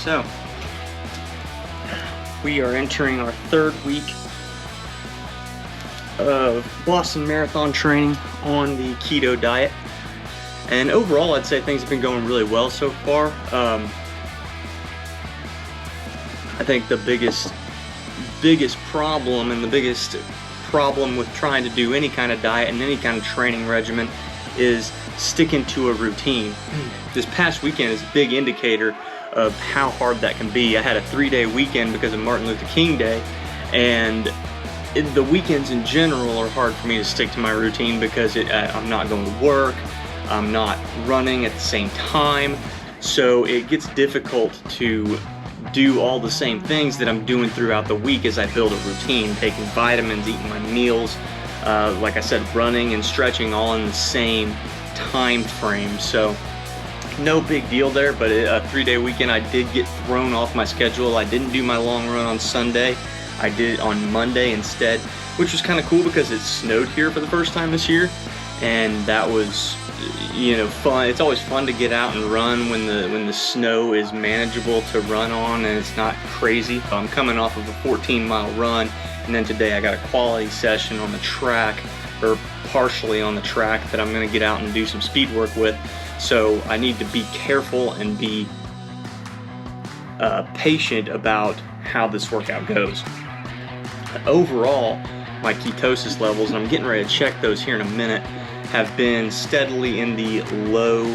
So we are entering our third week of Boston Marathon training on the keto diet, and overall I'd say things have been going really well so far. I think the biggest problem and the biggest problem with trying to do any kind of diet and any kind of training regimen is sticking to a routine. This past weekend is a big indicator of how hard that can be. I had a 3-day weekend because of Martin Luther King Day, and the weekends in general are hard for me to stick to my routine because I'm not going to work, I'm not running at the same time, so it gets difficult to do all the same things that I'm doing throughout the week as I build a routine, taking vitamins, eating my meals, like I said, running and stretching all in the same time frame. So no big deal there, but a 3-day weekend I did get thrown off my schedule. I didn't do my long run on Sunday. I did it on Monday instead, which was kind of cool because it snowed here for the first time this year, and that was, you know, fun. It's always fun to get out and run when the snow is manageable to run on and it's not crazy. I'm coming off of a 14-mile run, and then today I got a quality session on the track, or partially on the track, that I'm going to get out and do some speed work with. So I need to be careful and be patient about how this workout goes. Overall, my ketosis levels, and I'm getting ready to check those here in a minute, have been steadily in the low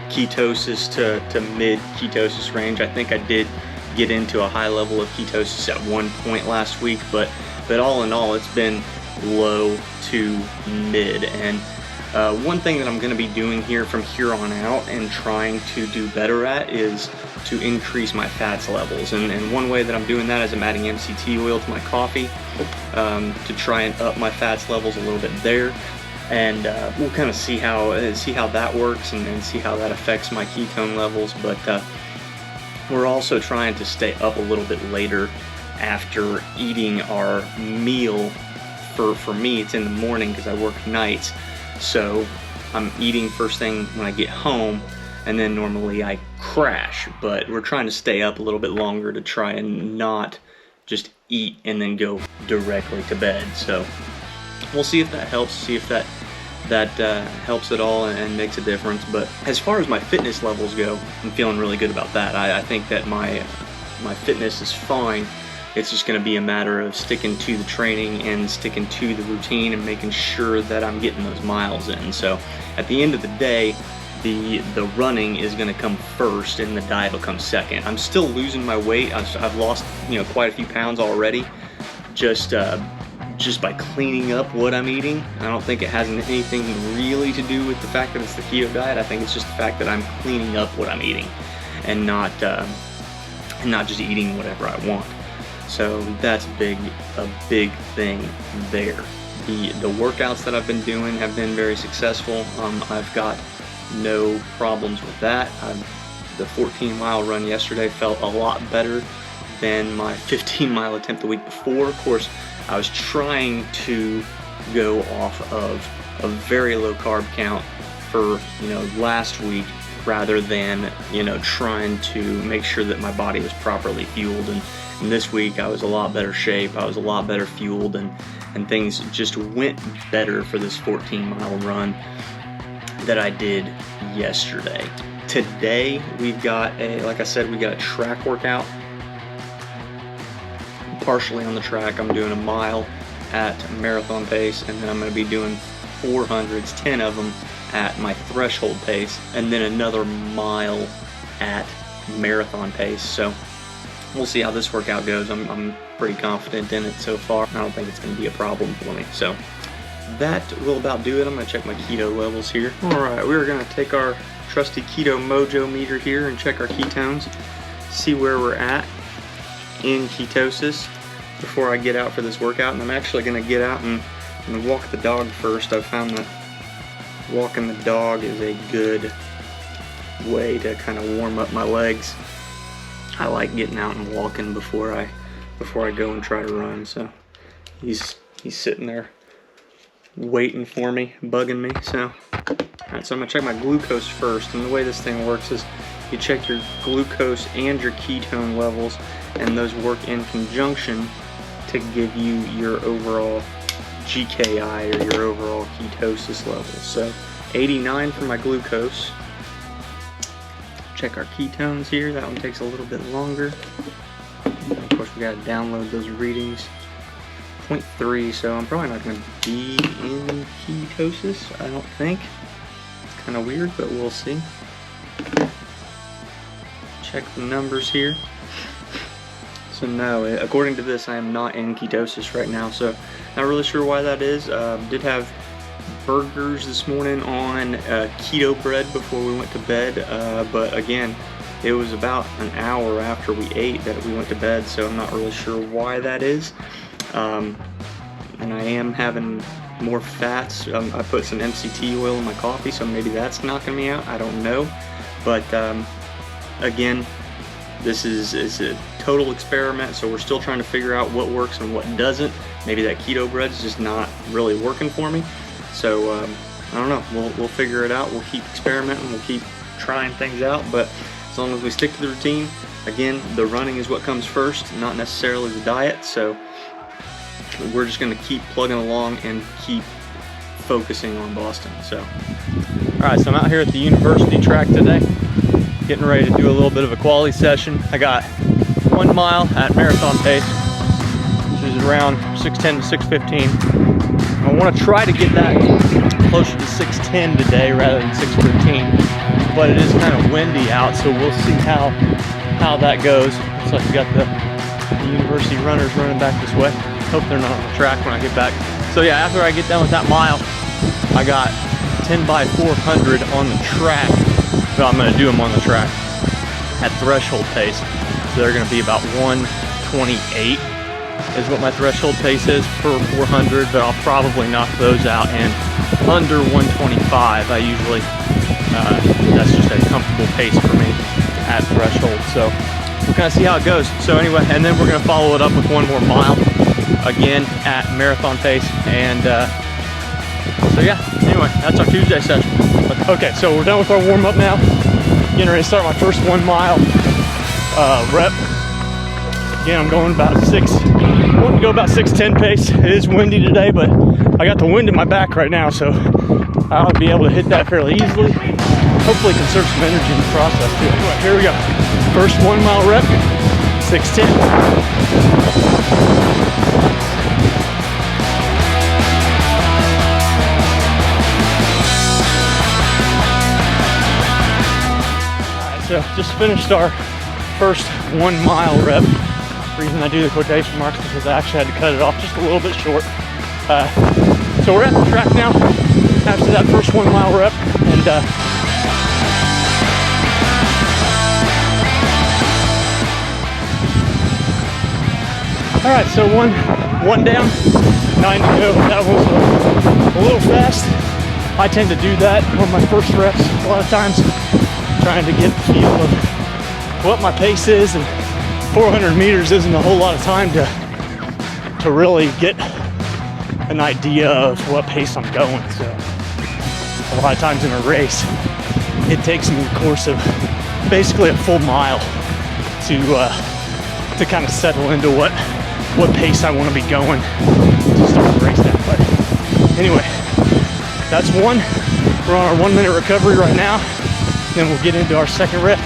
ketosis to mid ketosis range. I think I did get into a high level of ketosis at one point last week, but all in all, it's been low to mid. And one thing that I'm going to be doing here from here on out and trying to do better at is to increase my fats levels. And one way that I'm doing that is I'm adding MCT oil to my coffee to try and up my fats levels a little bit there. And we'll kind of see how that works and see how that affects my ketone levels. But we're also trying to stay up a little bit later after eating our meal. For me, it's in the morning because I work nights. So I'm eating first thing when I get home, and then normally I crash. But we're trying to stay up a little bit longer to try and not just eat and then go directly to bed. So we'll see if that helps, see if that helps at all and makes a difference. But as far as my fitness levels go, I'm feeling really good about that. I think that my fitness is fine. It's just going to be a matter of sticking to the training and sticking to the routine and making sure that I'm getting those miles in. So at the end of the day, the running is going to come first and the diet will come second. I'm still losing my weight. I've lost, you know, quite a few pounds already just by cleaning up what I'm eating. I don't think it has anything really to do with the fact that it's the keto diet. I think it's just the fact that I'm cleaning up what I'm eating and not just eating whatever I want. So that's a big thing there. The workouts that I've been doing have been very successful. I've got no problems with that. The 14-mile run yesterday felt a lot better than my 15-mile attempt the week before. Of course, I was trying to go off of a very low carb count for, you know, last week, rather than, you know, trying to make sure that my body was properly fueled. And this week I was a lot better shape, I was a lot better fueled, and things just went better for this 14-mile run that I did yesterday. Today we've got like I said, we got a track workout. Partially on the track, I'm doing a mile at marathon pace, and then I'm going to be doing 400s, 10 of them at my threshold pace, and then another mile at marathon pace. So we'll see how this workout goes. I'm pretty confident in it so far. I don't think it's going to be a problem for me. So that will about do it. I'm going to check my keto levels here. Alright, we're going to take our trusty Keto Mojo meter here and check our ketones, see where we're at in ketosis before I get out for this workout. And I'm actually going to get out and walk the dog first. I've found that walking the dog is a good way to kind of warm up my legs. I like getting out and walking before I go and try to run. So he's sitting there waiting for me, bugging me. So alright, so I'm gonna check my glucose first, and the way this thing works is You check your glucose and your ketone levels, and those work in conjunction to give you your overall GKI, or your overall ketosis level. So 89 for my glucose. Check our ketones here. That one takes a little bit longer. And of course, we got to download those readings. 0.3, so I'm probably not going to be in ketosis, I don't think. It's kind of weird, but we'll see. Check the numbers here. So no, according to this, I am not in ketosis right now, so not really sure why that is. Did have burgers this morning on keto bread before we went to bed, but again, it was about an hour after we ate that we went to bed, so I'm not really sure why that is. And I am having more fats. I put some MCT oil in my coffee, so maybe that's knocking me out. I don't know, but again, this is a total experiment, so we're still trying to figure out what works and what doesn't. Maybe that keto bread's just not really working for me. So I don't know. We'll figure it out. We'll keep experimenting. We'll keep trying things out. But as long as we stick to the routine, again, the running is what comes first, not necessarily the diet. So we're just going to keep plugging along and keep focusing on Boston. So, all right. So I'm out here at the university track today, getting ready to do a little bit of a quality session. I got 1 mile at marathon pace, which is around 6:10 to 6:15. I want to try to get that closer to 6:10 today rather than 6:15, but it is kind of windy out, so we'll see how that goes. Looks like we got the university runners running back this way. Hope they're not on the track when I get back. So yeah, after I get done with that mile, I got 10 by 400 on the track. So I'm going to do them on the track at threshold pace. So they're going to be about 128 is what my threshold pace is per 400, but I'll probably knock those out in under 125. I usually, that's just a comfortable pace for me at threshold. So we'll kind of see how it goes. So anyway, and then we're going to follow it up with 1 more mile, again at marathon pace. And so yeah, anyway, that's our Tuesday session. Okay, so we're done with our warm up now. Getting ready to start my first 1 mile rep. Again, I'm going about I want to go about 6:10 pace. It is windy today, but I got the wind in my back right now, so I'll be able to hit that fairly easily. Hopefully conserve some energy in the process too. Anyway, here we go. First 1 mile rep, 6:10. So just finished our first 1 mile rep. The reason I do the quotation marks is because I actually had to cut it off just a little bit short. So we're at the track now after that first 1 mile rep, and all right, so one down, 9 to go. That was a little fast. I tend to do that on my first reps a lot of times, trying to get the feel of what my pace is, and 400 meters isn't a whole lot of time to really get an idea of what pace I'm going. So a lot of times in a race, it takes me the course of basically a full mile to kind of settle into what pace I want to be going to start the race at. But anyway, that's one. We're on our 1 minute recovery right now. Then we'll get into our second rep.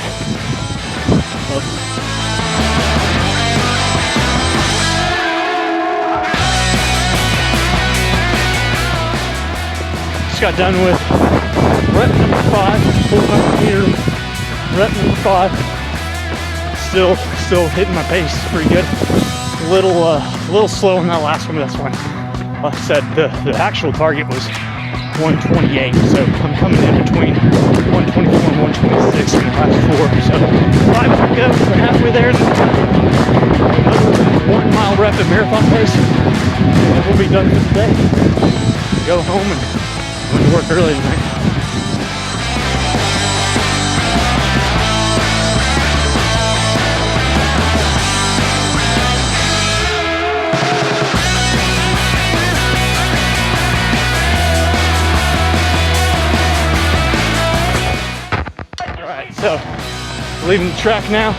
Just got done with rep number 5, 400 meter rep number 5. Still hitting my pace pretty good. A little slow in that last one, but that's fine. Like I said, the actual target was 128, so I'm coming in between 124 and 126 in the last 4. So 5 more to go. We're halfway there. Another 1 mile rep at marathon pace, and we'll be done for the day. Go home and went to work early tonight. So leaving the track now,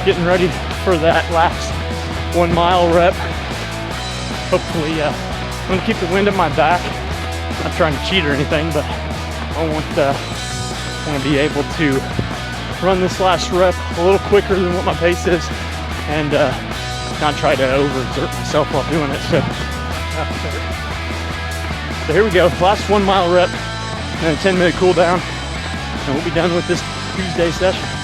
getting ready for that last 1 mile rep. Hopefully, I'm gonna keep the wind at my back. Not trying to cheat or anything, but I want to be able to run this last rep a little quicker than what my pace is, and not try to overexert myself while doing it. So here we go, last 1 mile rep and a 10-minute cool down, and we'll be done with this Tuesday session.